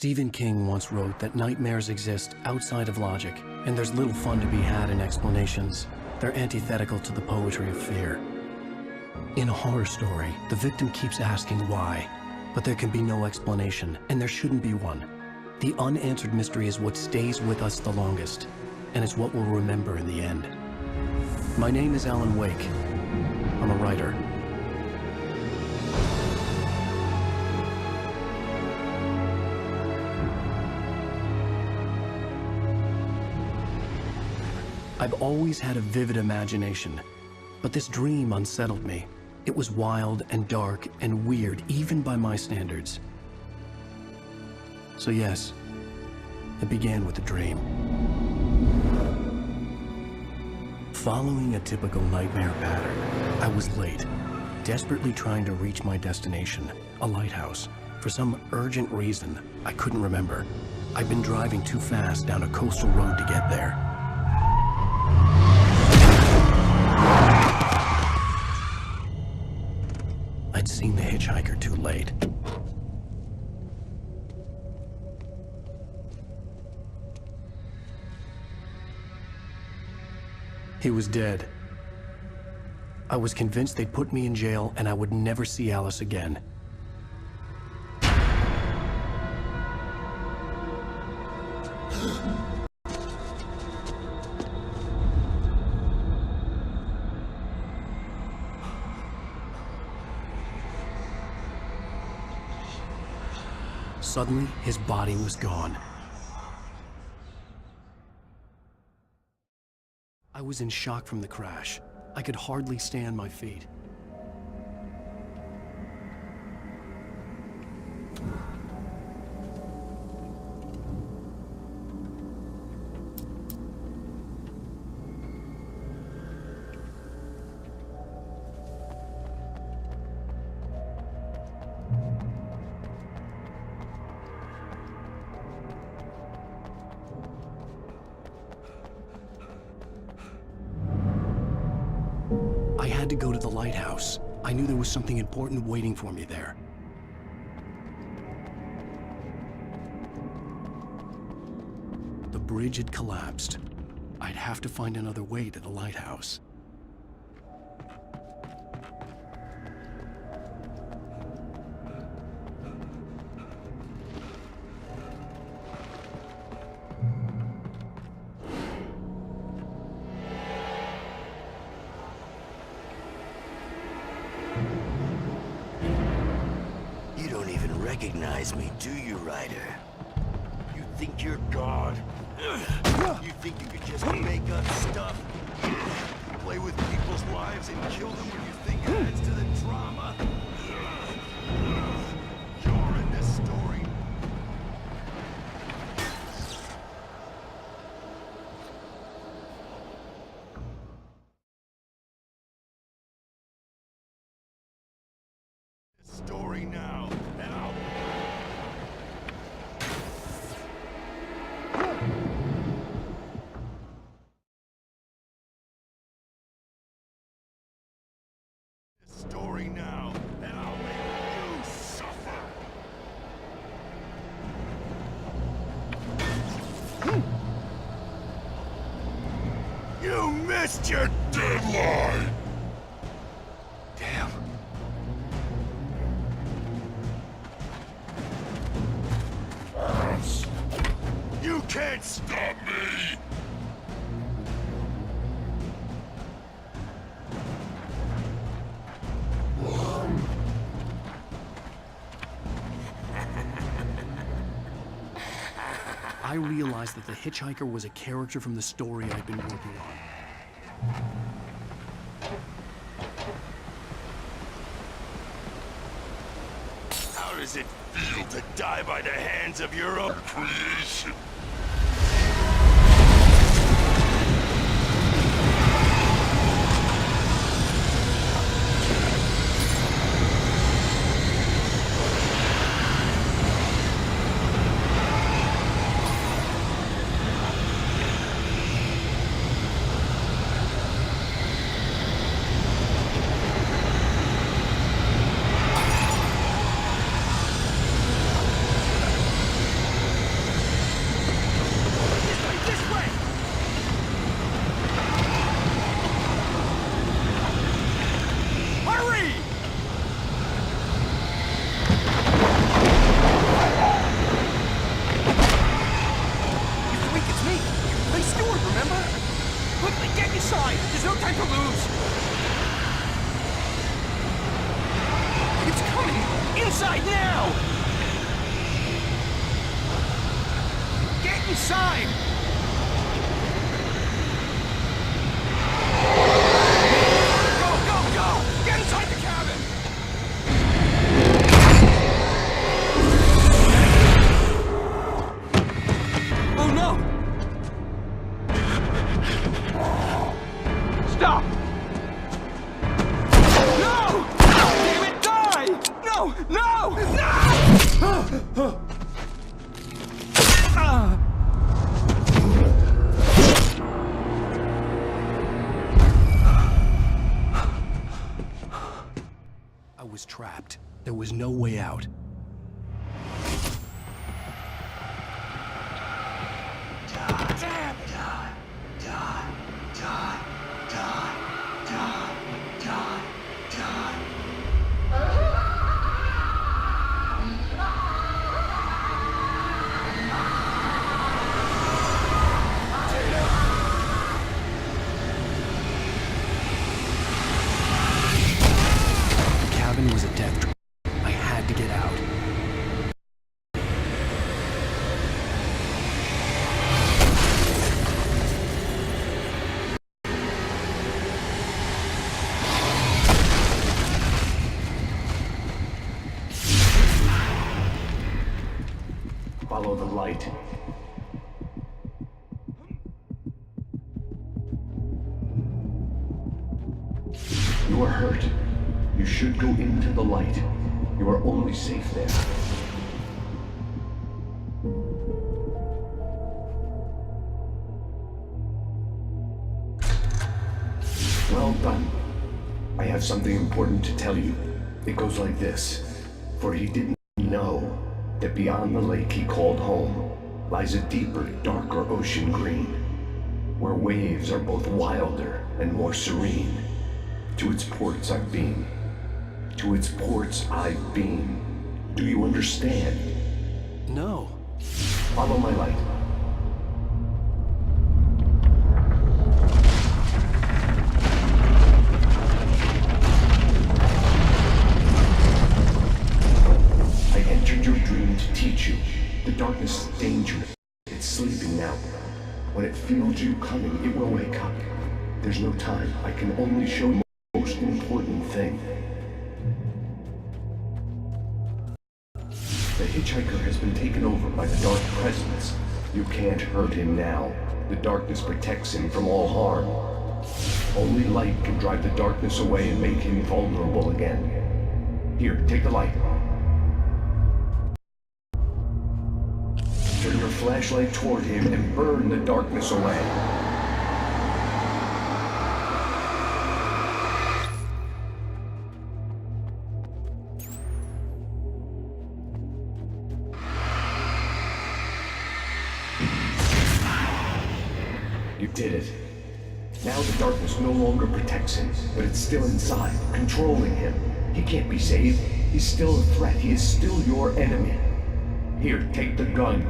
Stephen King once wrote that nightmares exist outside of logic, and there's little fun to be had in explanations. They're antithetical to the poetry of fear. In a horror story, the victim keeps asking why, but there can be no explanation, and there shouldn't be one. The unanswered mystery is what stays with us the longest, and it's what we'll remember in the end. My name is Alan Uwaic. I'm a writer. I've always had a vivid imagination, but this dream unsettled me. It was wild and dark and weird, even by my standards. So yes, it began with a dream. Following a typical nightmare pattern, I was late, desperately trying to reach my destination, a lighthouse. For some urgent reason, I couldn't remember. I'd been driving too fast down a coastal road to get there. I'd seen the hitchhiker too late. He was dead. I was convinced they'd put me in jail and I would never see Alice again. Suddenly, his body was gone. I was in shock from the crash. I could hardly stay on my feet. I had to go to the lighthouse. I knew there was something important waiting for me there. The bridge had collapsed. I'd have to find another way to the lighthouse. Recognize me, do you, Ryder? You think you're God? You think you could just make up stuff? Play with people's lives and kill them when you think it adds to the drama? You're in this story. Story now, and I'll... Story now, and I'll make you suffer. You missed your deadline! Damn. You can't stop me! I realized that the hitchhiker was a character from the story I'd been working on. How does it feel to die by the hands of your own creation? inside! There's no time to lose! It's coming! Inside now! Get inside! Go, go, go! Get inside the cabin! Oh no! Stop! No! Damn it, die! No! No! No! I was trapped. There was no way out. Was a death trap. I had to get out. Follow the light. You are hurt. You should go into the light. You are only safe there. Well done. I have something important to tell you. It goes like this. For he didn't know that beyond the lake he called home lies a deeper, darker ocean green, where waves are both wilder and more serene. To its ports I've been. To its ports I've been. Do you understand? No. Follow my light. I entered your dream to teach you. The darkness is dangerous. It's sleeping now. When it feels you coming, it will wake up. There's no time. I can only show you the most important thing. The hitchhiker has been taken over by the dark presence. You can't hurt him now. The darkness protects him from all harm. Only light can drive the darkness away and make him vulnerable again. Here, take the light. Turn your flashlight toward him and burn the darkness away. You did it. Now the darkness no longer protects him, but it's still inside, controlling him. He can't be saved. He's still a threat. He is still your enemy. Here, take the gun.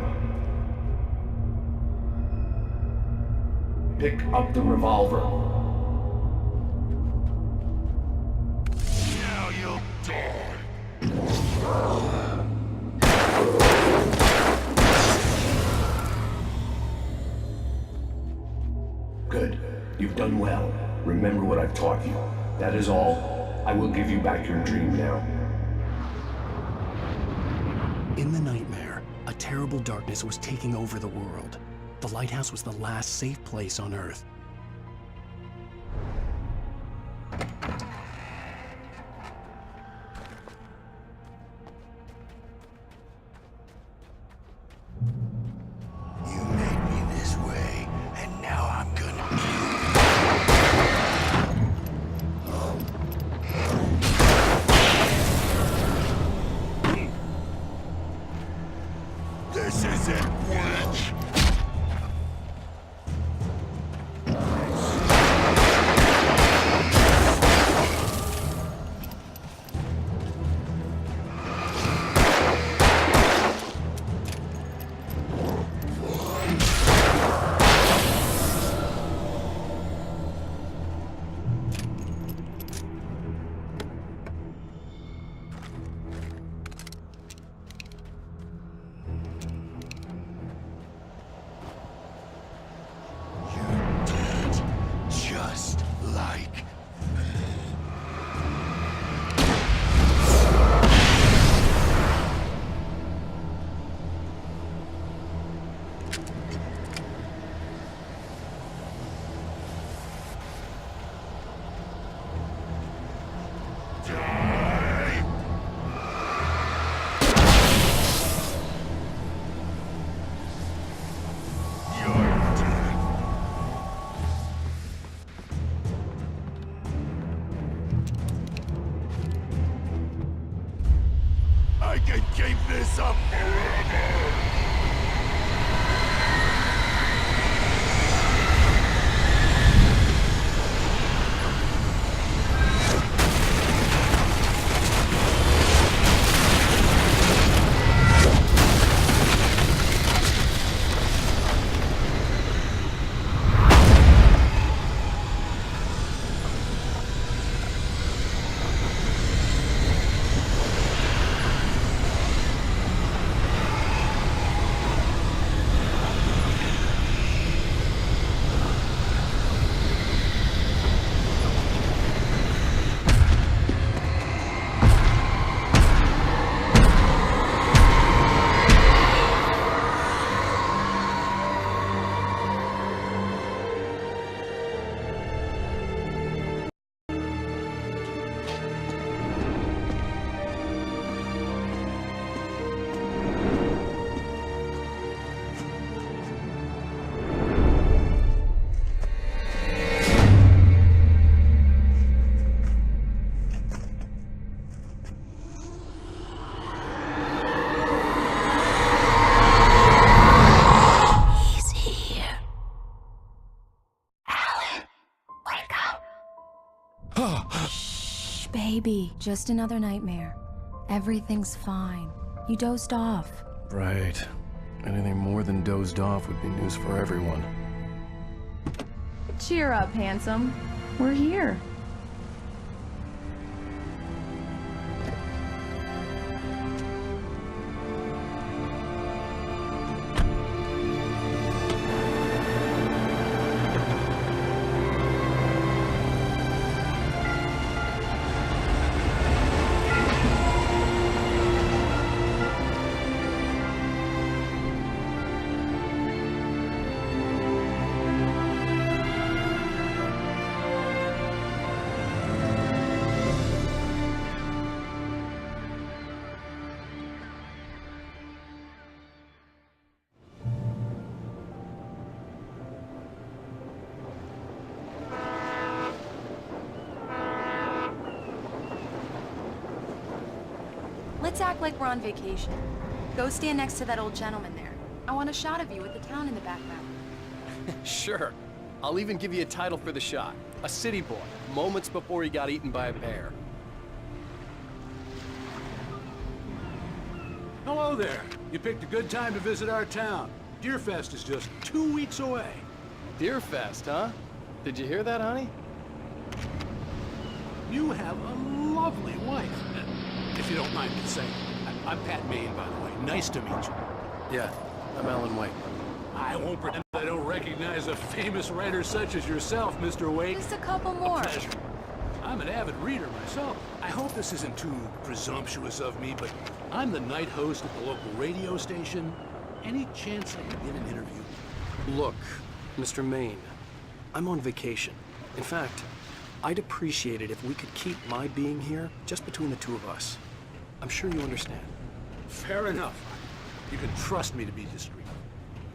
Pick up the revolver. Now you'll die. Good. You've done well. Remember what I've taught you. That is all. I will give you back your dream now. In the nightmare, a terrible darkness was taking over the world. The lighthouse was the last safe place on Earth. You made me this way, and now I'm gonna This isn't witch! like. I can keep this up forever! Shh, baby. Just another nightmare. Everything's fine. You dozed off. Right. Anything more than dozed off would be news for everyone. Cheer up, handsome. We're here. Let's act like we're on vacation. Go stand next to that old gentleman there. I want a shot of you with the town in the background. Sure. I'll even give you a title for the shot. A city boy, moments before he got eaten by a bear. Hello there. You picked a good time to visit our town. Deerfest is just 2 weeks away. Deerfest, huh? Did you hear that, honey? You have a lovely wife. If you don't mind me saying. I'm Pat Maine, by the way. Nice to meet you. Yeah, I'm Alan Uэйк. I won't pretend I don't recognize a famous writer such as yourself, Mr. Uэйk. Just a couple more. A pleasure. I'm an avid reader myself. I hope this isn't too presumptuous of me, but I'm the night host at the local radio station. Any chance I could get an interview? Look, Mr. Maine, I'm on vacation. In fact, I'd appreciate it if we could keep my being here just between the two of us. I'm sure you understand. Fair enough. You can trust me to be discreet.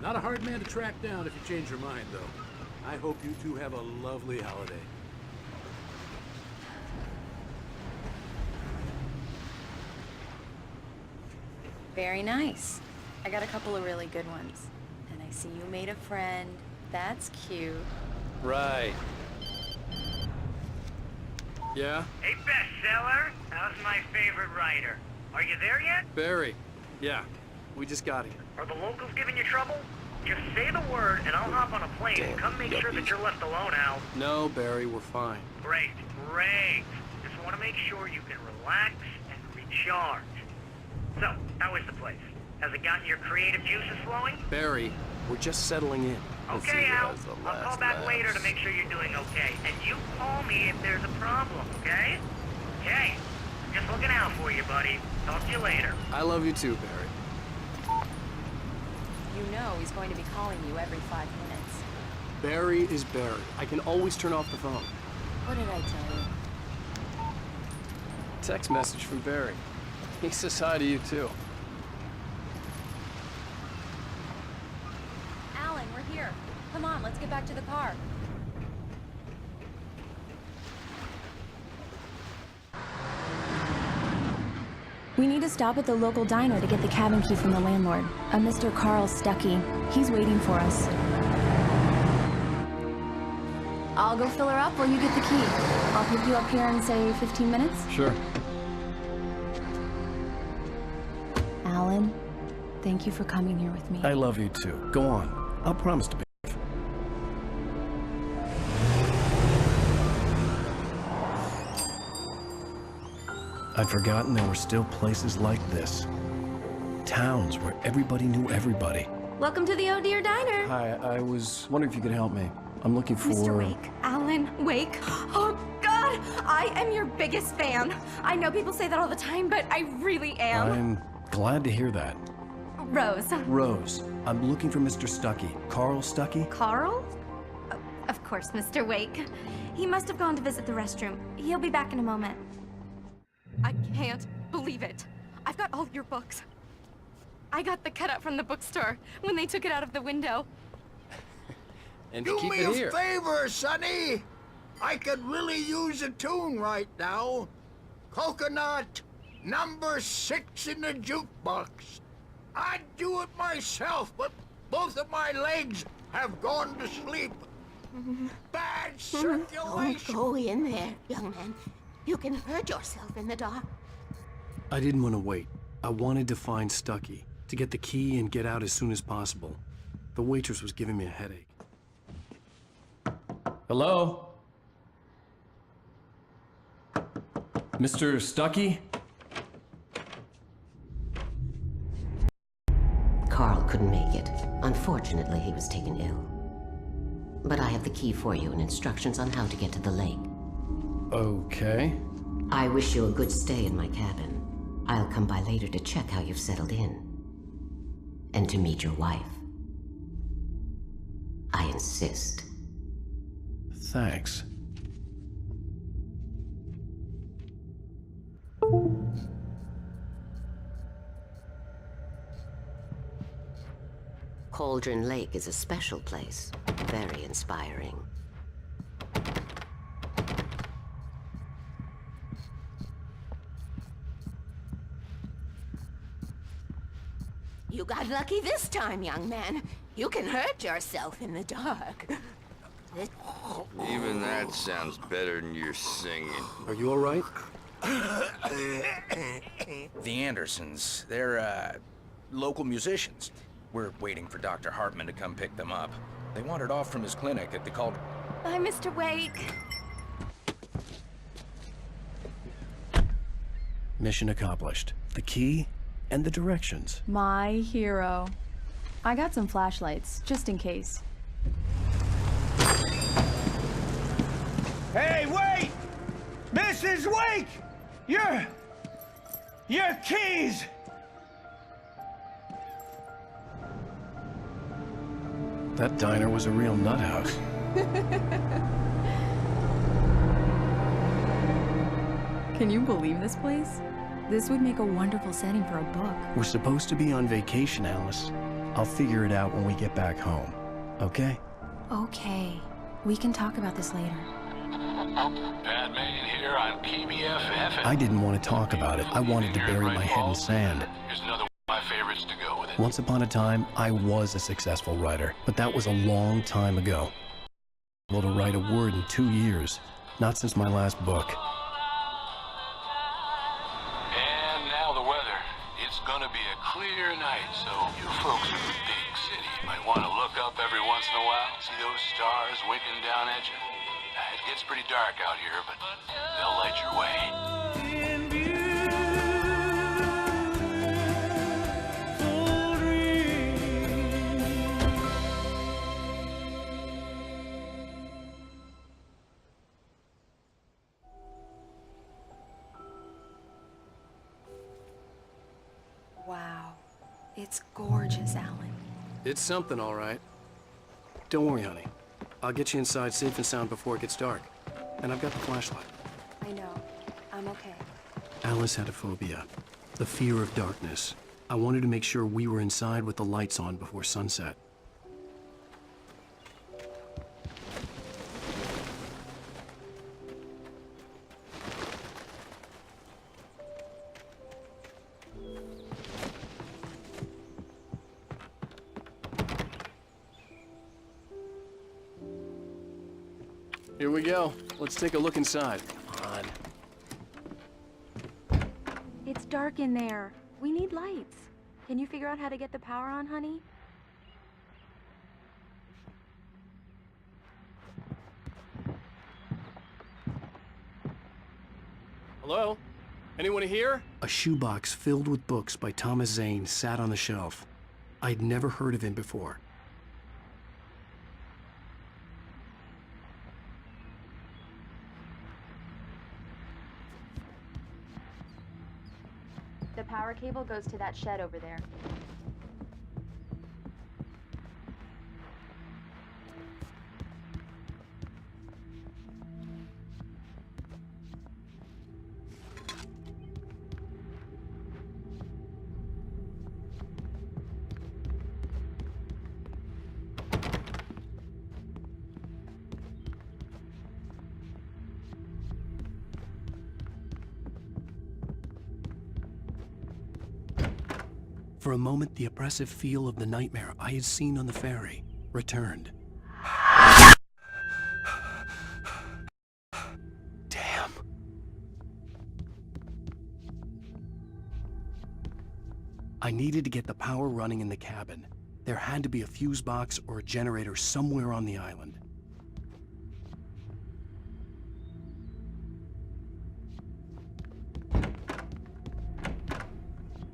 Not a hard man to track down if you change your mind, though. I hope you two have a lovely holiday. Very nice. I got a couple of really good ones. And I see you made a friend. That's cute. Right. Yeah? Hey, bestseller. How's my favorite writer? Are you there yet? Barry. Yeah. We just got here. Are the locals giving you trouble? Just say the word and I'll hop on a plane and come make sure that you're left alone, Al. No, Barry, we're fine. Great, great. Just want to make sure you can relax and recharge. So, how is the place? Has it gotten your creative juices flowing? Barry, we're just settling in. Okay, Al. I'll call back later to make sure you're doing okay. And you call me if there's a problem, okay? Okay. Just looking out for you, buddy. Talk to you later. I love you too, Barry. You know he's going to be calling you every 5 minutes. Barry is Barry. I can always turn off the phone. What did I tell you? Text message from Barry. He says hi to you too. Alan, we're here. Come on, let's get back to the car. We need to stop at the local diner to get the cabin key from the landlord, a Mr. Carl Stuckey. He's waiting for us. I'll go fill her up while you get the key. I'll pick you up here in, say, 15 minutes? Sure. Alan, thank you for coming here with me. I love you too. Go on. I'll promise to be. I'd forgotten there were still places like this. Towns where everybody knew everybody. Welcome to the Oh Dear Diner. Hi, I was wondering if you could help me. I'm looking for... Mr. Wake. Alan Wake. Oh, God! I am your biggest fan. I know people say that all the time, but I really am. I'm glad to hear that. Rose. Rose, I'm looking for Mr. Stuckey. Carl Stuckey? Carl? Of course, Mr. Wake. He must have gone to visit the restroom. He'll be back in a moment. I can't believe it. I've got all your books. I got the cutout from the bookstore when they took it out of the window. And Do keep me it a here. favor, Sonny. I could really use a tune right now. Coconut, number 6 in the jukebox. I'd do it myself, but both of my legs have gone to sleep. Bad circulation. Don't go in there, young man. You can hurt yourself in the dark. I didn't want to wait. I wanted to find Stuckey, to get the key and get out as soon as possible. The waitress was giving me a headache. Hello? Mr. Stuckey? Carl couldn't make it. Unfortunately, he was taken ill. But I have the key for you and instructions on how to get to the lake. Okay. I wish you a good stay in my cabin. I'll come by later to check how you've settled in. And to meet your wife. I insist. Thanks. Cauldron Lake is a special place. Very inspiring. You got lucky this time, young man. You can hurt yourself in the dark. Even that sounds better than your singing. Are you all right? The Andersons, they're, local musicians. We're waiting for Dr. Hartman to come pick them up. They wandered off from his clinic at the Cauldron. Bye, Mr. Wake. Mission accomplished. The key and the directions. My hero. I got some flashlights, just in case. Hey, wait! Mrs. Wake! Your keys! That diner was a real nut house. Can you believe this place? This would make a wonderful setting for a book. We're supposed to be on vacation, Alice. I'll figure it out when we get back home. Okay? Okay. We can talk about this later. Bad man here on PBFF. I didn't want to talk about it. I wanted to bury my head in sand. Here's another one of my favorites to go with it. Once upon a time, I was a successful writer, but that was a long time ago. Able to write a word in 2 years. Not since my last book. And now the weather. It's gonna be a clear night, so you folks in the big city might want to look up every once in a while, see those stars winking down at you. It gets pretty dark out here, but they'll light your way. It's gorgeous, Alan. It's something, all right. Don't worry, honey. I'll get you inside safe and sound before it gets dark. And I've got the flashlight. I know. I'm okay. Alice had a phobia, the fear of darkness. I wanted to make sure we were inside with the lights on before sunset. Here we go. Let's take a look inside. Come on. It's dark in there. We need lights. Can you figure out how to get the power on, honey? Hello? Anyone here? A shoebox filled with books by Thomas Zane sat on the shelf. I'd never heard of him before. The power cable goes to that shed over there. For a moment, the oppressive feel of the nightmare I had seen on the ferry returned. Damn. I needed to get the power running in the cabin. There had to be a fuse box or a generator somewhere on the island.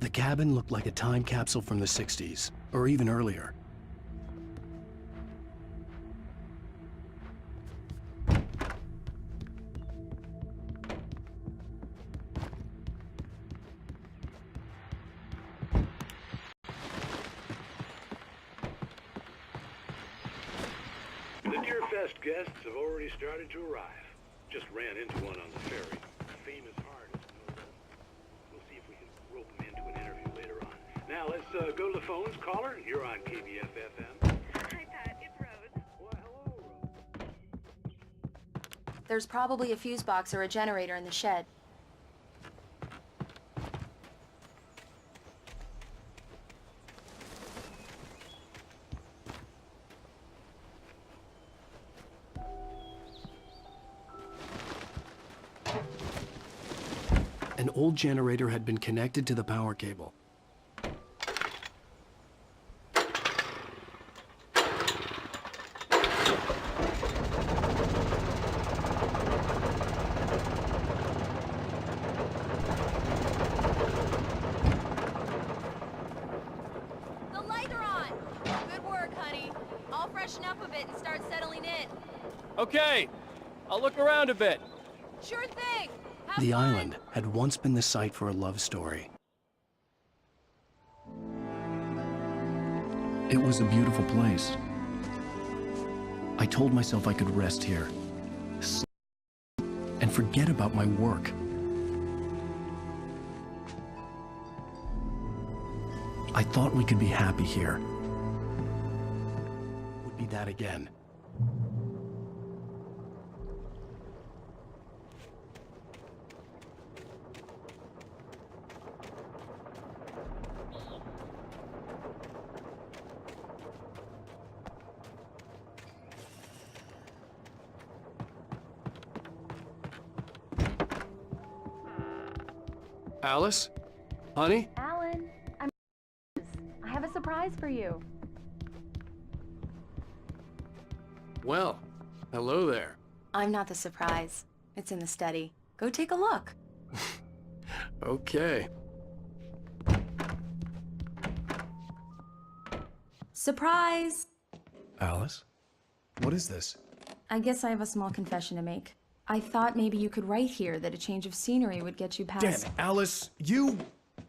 The cabin looked like a time capsule from the 60s, or even earlier. The Deerfest guests have already started to arrive. Just ran into one on the ferry. Famous artist. We'll see if we can rope him into an interview later on. Now let's go to the phones. Caller, you're on KBF-FM. Hi, Pat. It's Rose. Well, hello, Rose. There's probably a fuse box or a generator in the shed. An old generator had been connected to the power cable. The lights are on! Good work, honey. I'll freshen up a bit and start settling in. Okay. I'll look around a bit. Sure thing! The island had once been the site for a love story. It was a beautiful place. I told myself I could rest here, sleep, and forget about my work. I thought we could be happy here. Would be that again. Alice? Honey? Alan, I have a surprise for you. Well, hello there. I'm not the surprise. It's in the study. Go take a look. Okay. Surprise! Alice? What is this? I guess I have a small confession to make. I thought maybe you could write here that a change of scenery would get you past... Damn it, Alice, you...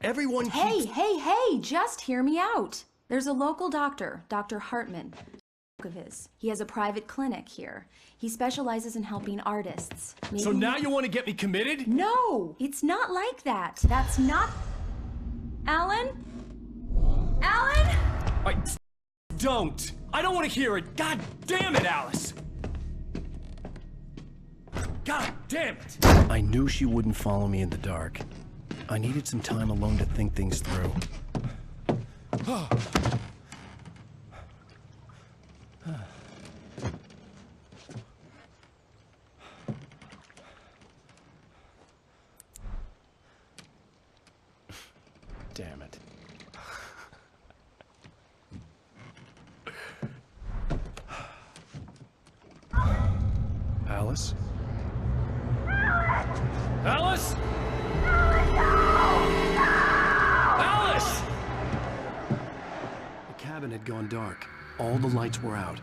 Everyone Hey, hey, just hear me out. There's a local doctor, Dr. Hartman, of his. He has a private clinic here. He specializes in helping artists. So now you want to get me committed? No, it's not like that. That's not... Alan? Alan? Don't! I don't want to hear it! God damn it, Alice! God damn it! I knew she wouldn't follow me in the dark. I needed some time alone to think things through. Damn it. Alice? Alice? Alice! The cabin had gone dark. All the lights were out.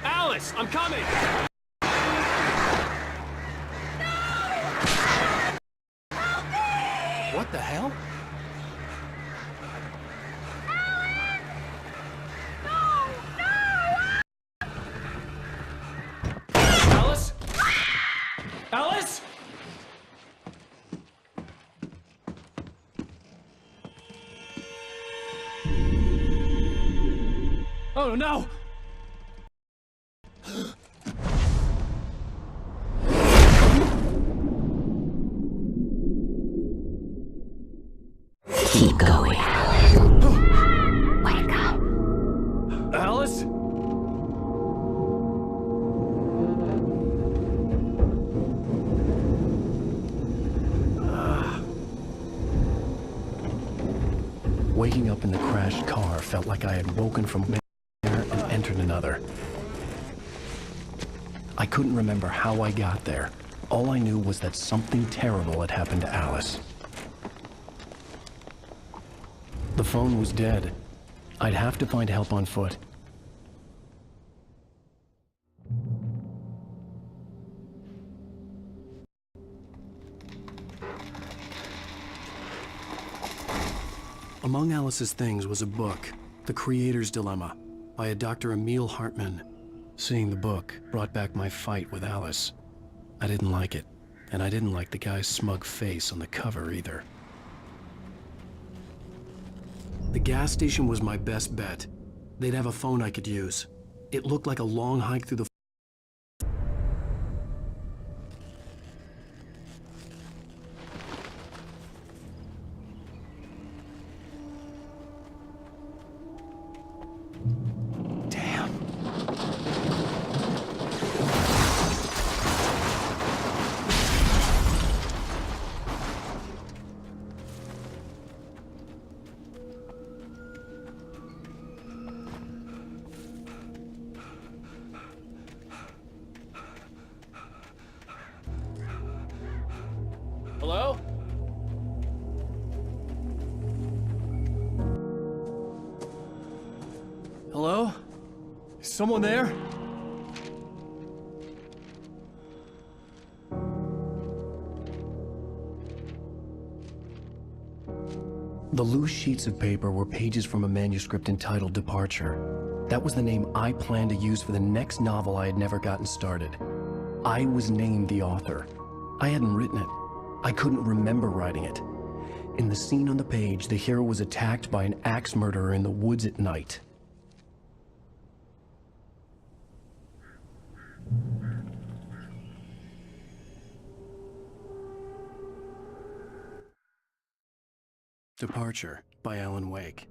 Alice, I'm coming! What the hell? Alice? Alice? Oh no! Keep going. Wake up. Alice? Waking up in the crashed car felt like I had woken from one and entered another. I couldn't remember how I got there. All I knew was that something terrible had happened to Alice. The phone was dead. I'd have to find help on foot. Among Alice's things was a book, The Creator's Dilemma, by a Dr. Emil Hartman. Seeing the book brought back my fight with Alice. I didn't like it, and I didn't like the guy's smug face on the cover either. The gas station was my best bet. They'd have a phone I could use. It looked like a long hike through the... Hello? Hello? Is someone there? The loose sheets of paper were pages from a manuscript entitled Departure. That was the name I planned to use for the next novel I had never gotten started. I was named the author. I hadn't written it. I couldn't remember writing it. In the scene on the page, the hero was attacked by an axe murderer in the woods at night. Departure by Alan Uwaick.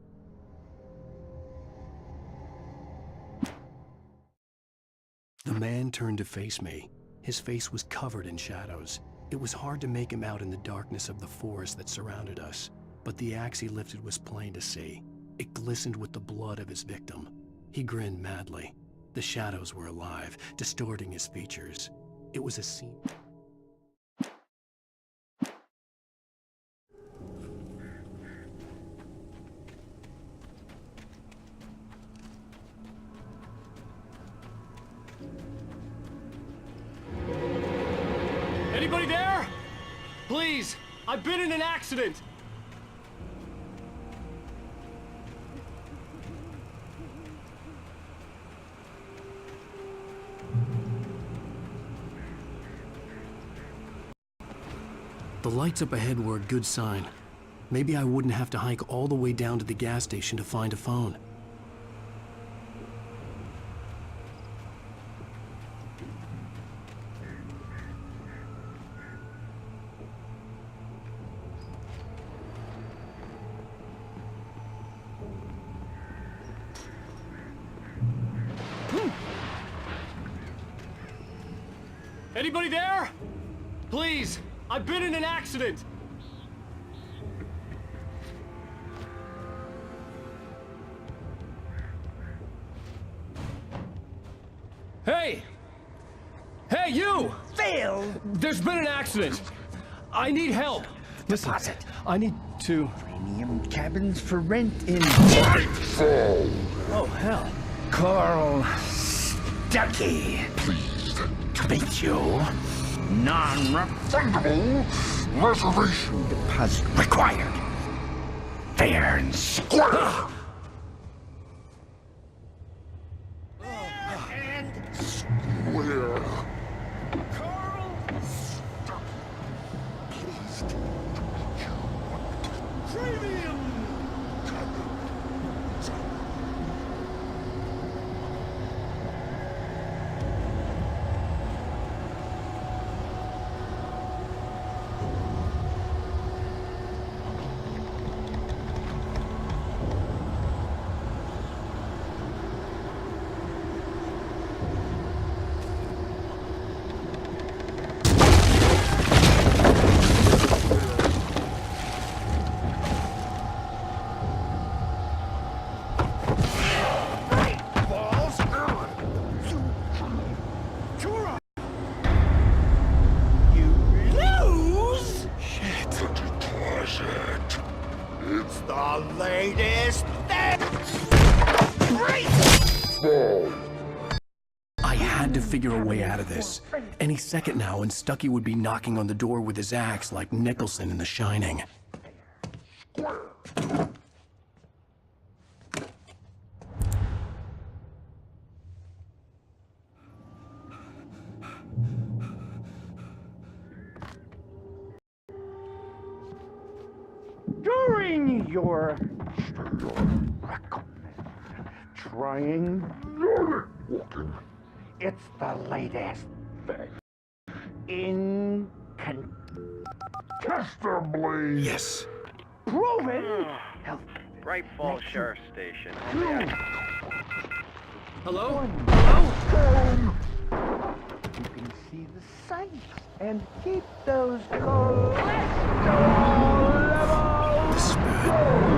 The man turned to face me. His face was covered in shadows. It was hard to make him out in the darkness of the forest that surrounded us, but the axe he lifted was plain to see. It glistened with the blood of his victim. He grinned madly. The shadows were alive, distorting his features. It was a scene. Anybody there? Please, I've been in an accident. The lights up ahead were a good sign. Maybe I wouldn't have to hike all the way down to the gas station to find a phone. Anybody there? Please, I've been in an accident. Hey! Hey, you! Phil! There's been an accident. I need help. Listen, I need to... Premium cabins for rent in... Brightfall! Oh, hell. Carl Stuckey. Pleased To meet you. Non-refundable reservation deposit required. Fair and square. Where? Carl Stuckey. Pleased to meet you. Premium. It's the latest thing! I had to figure a way out of this. Any second now, and Stuckey would be knocking on the door with his axe like Nicholson in The Shining. During your trying walking. it's the latest thing. Incontestably. Yes. Proven. Braight Falls Sheriff Station. Hello? Hello? You can see the sights and keep those cholesterol levels. This is bad.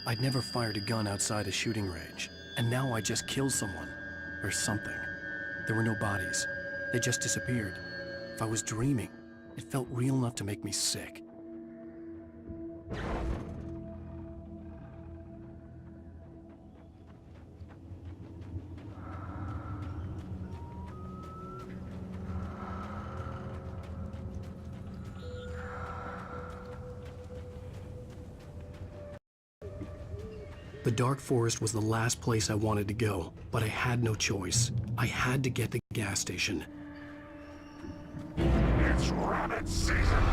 I'd never fired a gun outside a shooting range, and now I just killed someone. Or something. There were no bodies. They just disappeared. If I was dreaming, it felt real enough to make me sick. The dark forest was the last place I wanted to go, but I had no choice. I had to get to the gas station. It's rabbit season.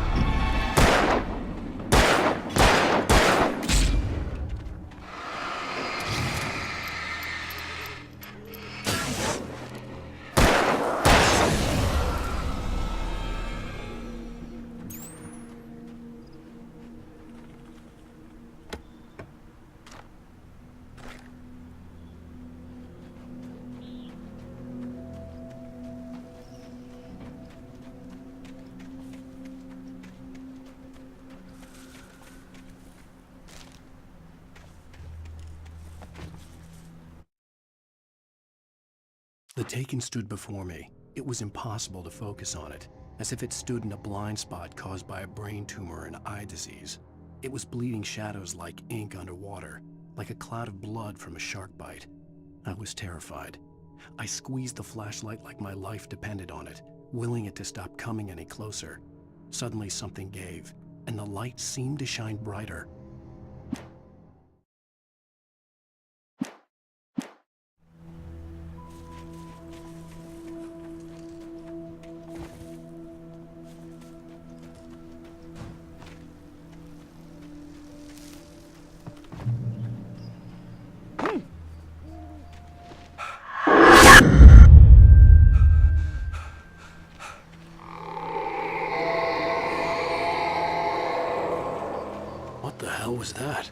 The Taken stood before me. It was impossible to focus on it, as if it stood in a blind spot caused by a brain tumor and eye disease. It was bleeding shadows like ink underwater, like a cloud of blood from a shark bite. I was terrified. I squeezed the flashlight like my life depended on it, willing it to stop coming any closer. Suddenly something gave, and the light seemed to shine brighter. What the hell was that?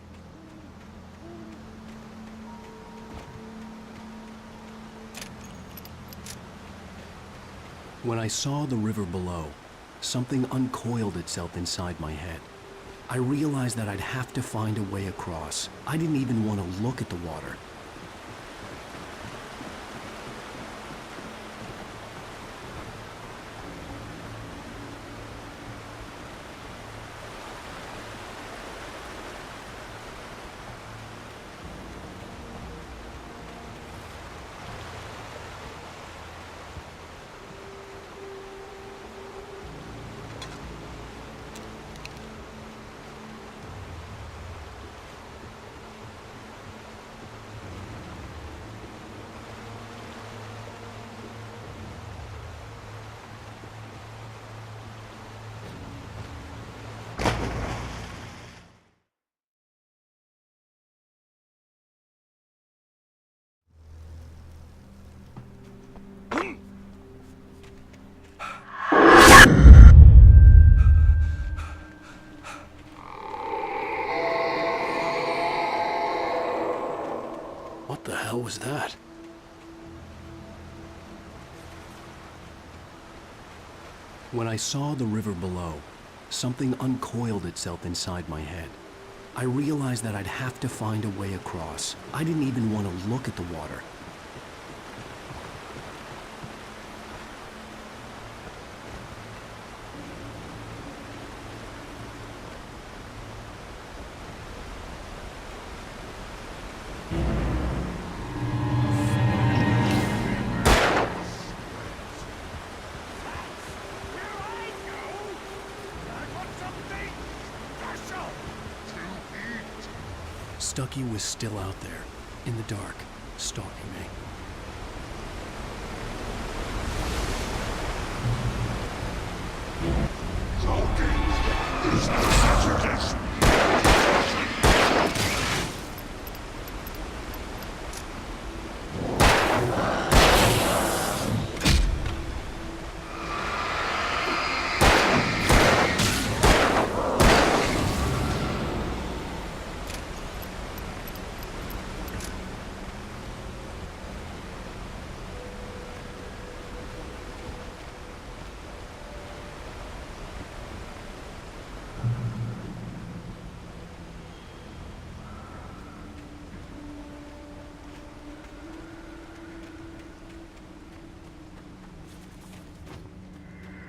When I saw the river below, something uncoiled itself inside my head. I realized that I'd have to find a way across. I didn't even want to look at the water. What the hell was that? When I saw the river below, something uncoiled itself inside my head. I realized that I'd have to find a way across. I didn't even want to look at the water. Stucky was still out there, in the dark, stalking me.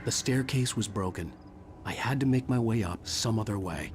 The staircase was broken. I had to make my way up some other way.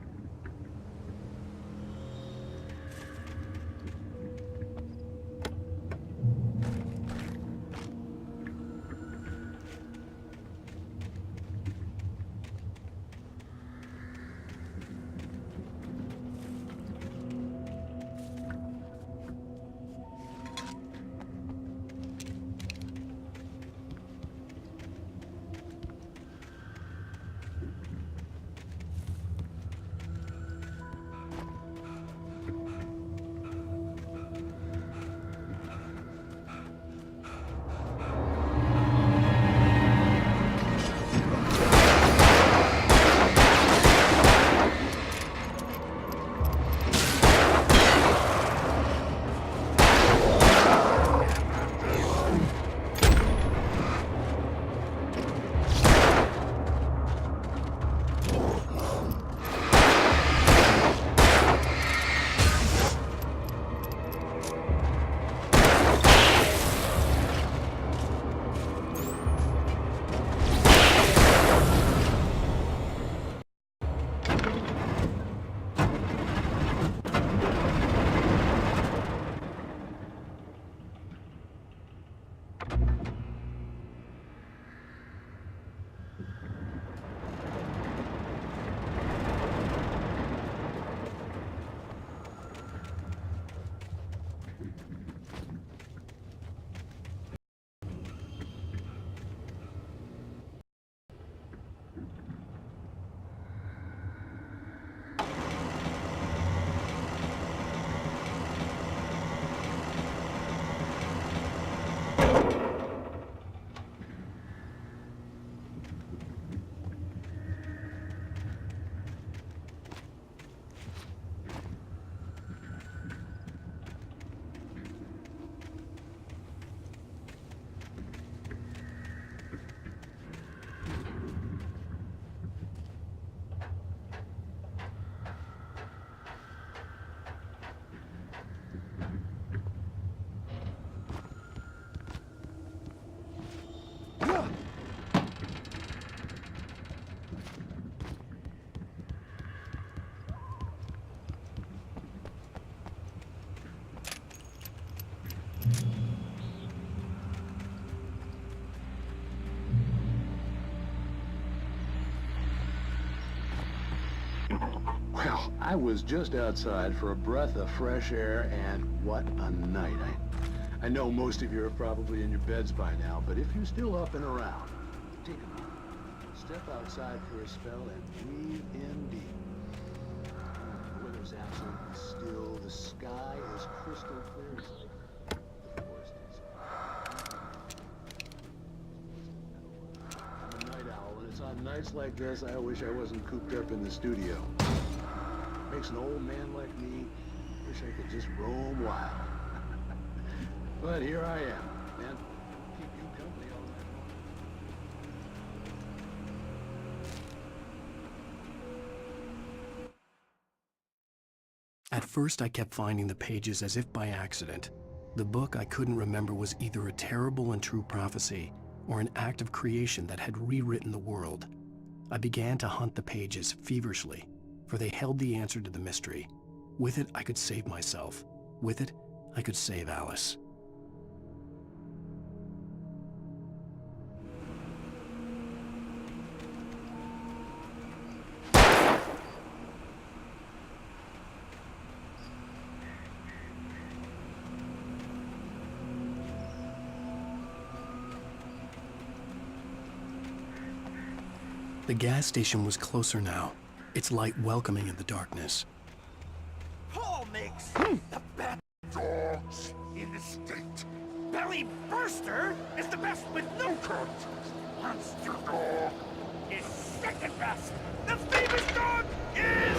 I was just outside for a breath of fresh air, and what a night. I know most of you are probably in your beds by now, but if you're still up and around, take a moment. Step outside for a spell and breathe in deep. The weather's absolutely still. The sky is crystal clear. The forest is. I'm a night owl, and it's on nights like this I wish I wasn't cooped up in the studio. Makes an old man like me wish I could just roam wild. But here I am, and keep you company all night long. At first, I kept finding the pages as if by accident. The book I couldn't remember was either a terrible and true prophecy or an act of creation that had rewritten the world. I began to hunt the pages feverishly, for they held the answer to the mystery. With it, I could save myself. With it, I could save Alice. The gas station was closer now, its light welcoming in the darkness. Paul makes the best dogs in the state. Belly Burster is the best with no cut. Monster Dog is second best. The famous dog is...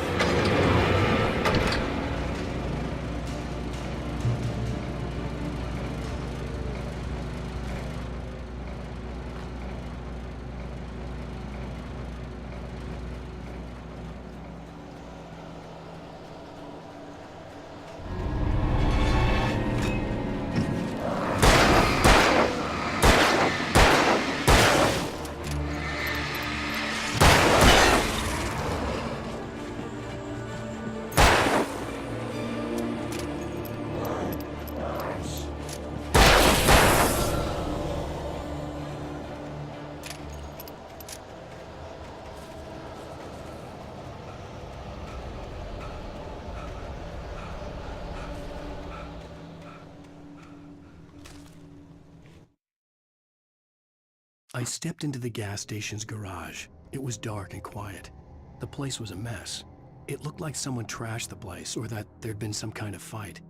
I stepped into the gas station's garage. It was dark and quiet. The place was a mess. It looked like someone trashed the place or that there'd been some kind of fight.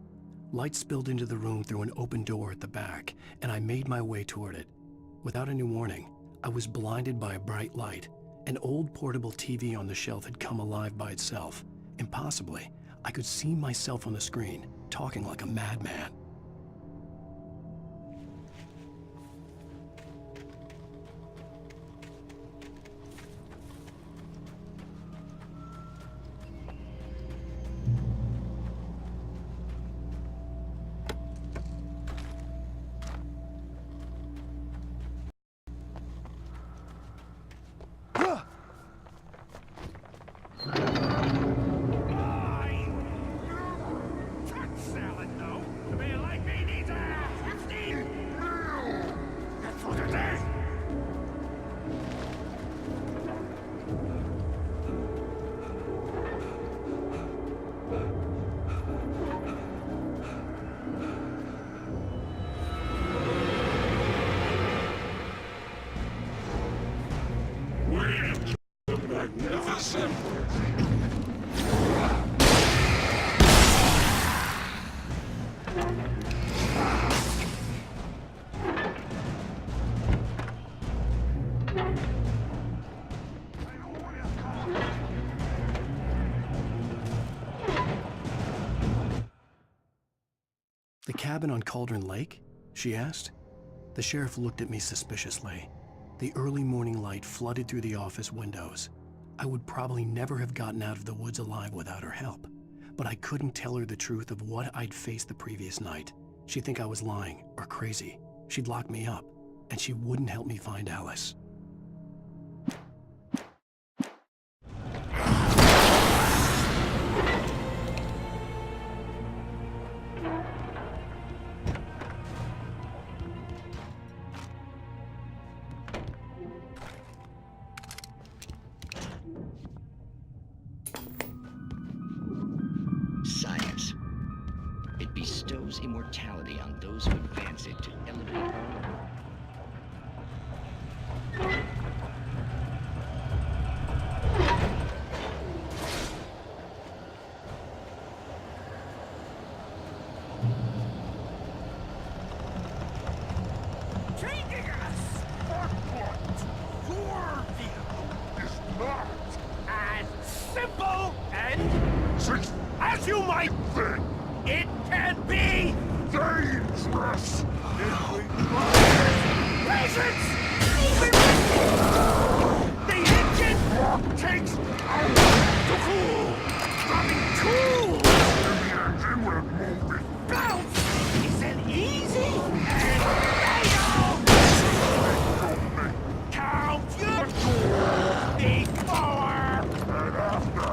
Light spilled into the room through an open door at the back, and I made my way toward it. Without any warning, I was blinded by a bright light. An old portable TV on the shelf had come alive by itself. Impossibly, I could see myself on the screen, talking like a madman. The cabin on Cauldron Lake? She asked. The sheriff looked at me suspiciously. The early morning light flooded through the office windows. I would probably never have gotten out of the woods alive without her help, but I couldn't tell her the truth of what I'd faced the previous night. She'd think I was lying or crazy. She'd lock me up, and she wouldn't help me find Alice. science. It bestows immortality on those who advance it to elevate. Changing us! For what? Your view is not as simple and tricky as you might think. It can be dangerous. If we try patience, the engine takes a while to cool. Dropping tools in the engine will move it. Bounce isn't easy and fatal. Count your tools before and after.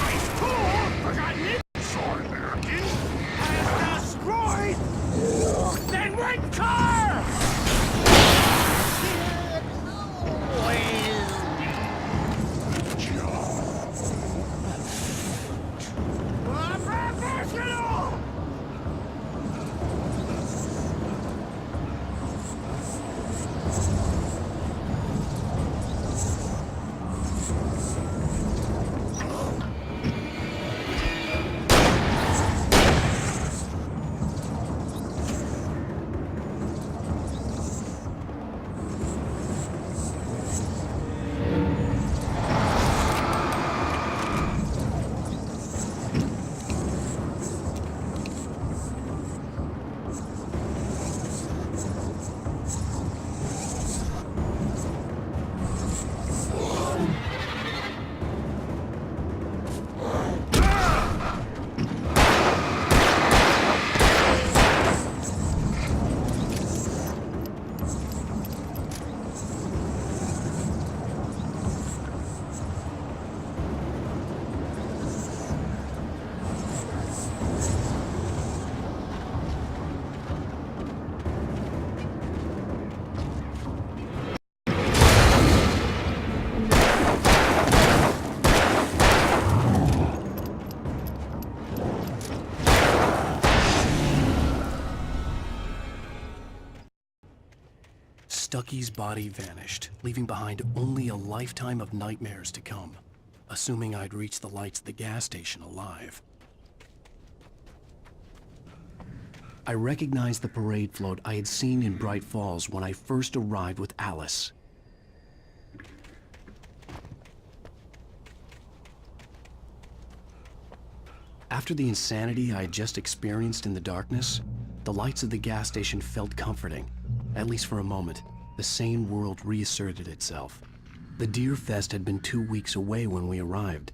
Ice cool, forgotten it. Inside the engine has destroyed. Then rent car. Professional. Stucky's body vanished, leaving behind only a lifetime of nightmares to come, assuming I'd reach the lights at the gas station alive. I recognized the parade float I had seen in Breit Falls when I first arrived with Alice. After the insanity I had just experienced in the darkness, the lights of the gas station felt comforting, at least for a moment. The sane world reasserted itself. The Deer Fest had been 2 weeks away when we arrived.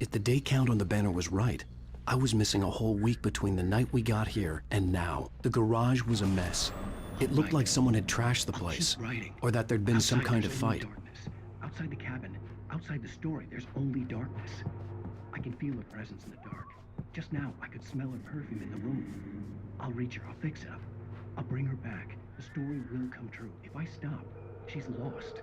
If the day count on the banner was right, I was missing a whole week between the night we got here and now. The garage was a mess. It looked like someone had trashed the place, or that there'd been some kind of fight. Outside the cabin, outside the story, there's only darkness. I can feel her presence in the dark. Just now, I could smell her perfume in the room. I'll reach her, I'll fix it up. I'll bring her back. The story will come true. If I stop, she's lost.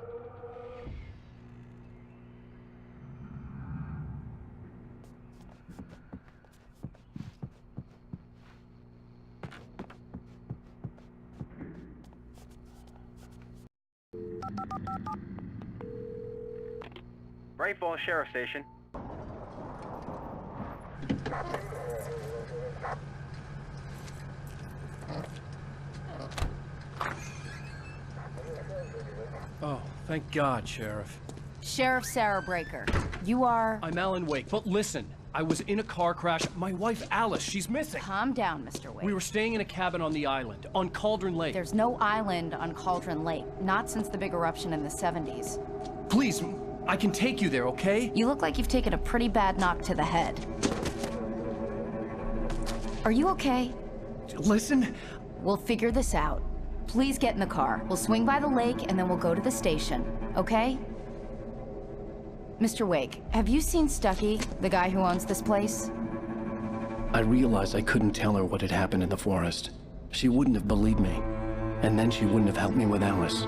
Braight Falls Sheriff Station. Oh, thank God, Sheriff. Sheriff Sarah Breaker. You are... I'm Alan Wake, but listen. I was in a car crash. My wife, Alice, she's missing. Calm down, Mr. Wake. We were staying in a cabin on the island, on Cauldron Lake. There's no island on Cauldron Lake. Not since the big eruption in the 70s. Please, I can take you there, okay? You look like you've taken a pretty bad knock to the head. Are you okay? Listen. We'll figure this out. Please get in the car. We'll swing by the lake and then we'll go to the station, okay? Mr. Wake, have you seen Stucky, the guy who owns this place? I realized I couldn't tell her what had happened in the forest. She wouldn't have believed me. And then she wouldn't have helped me with Alice.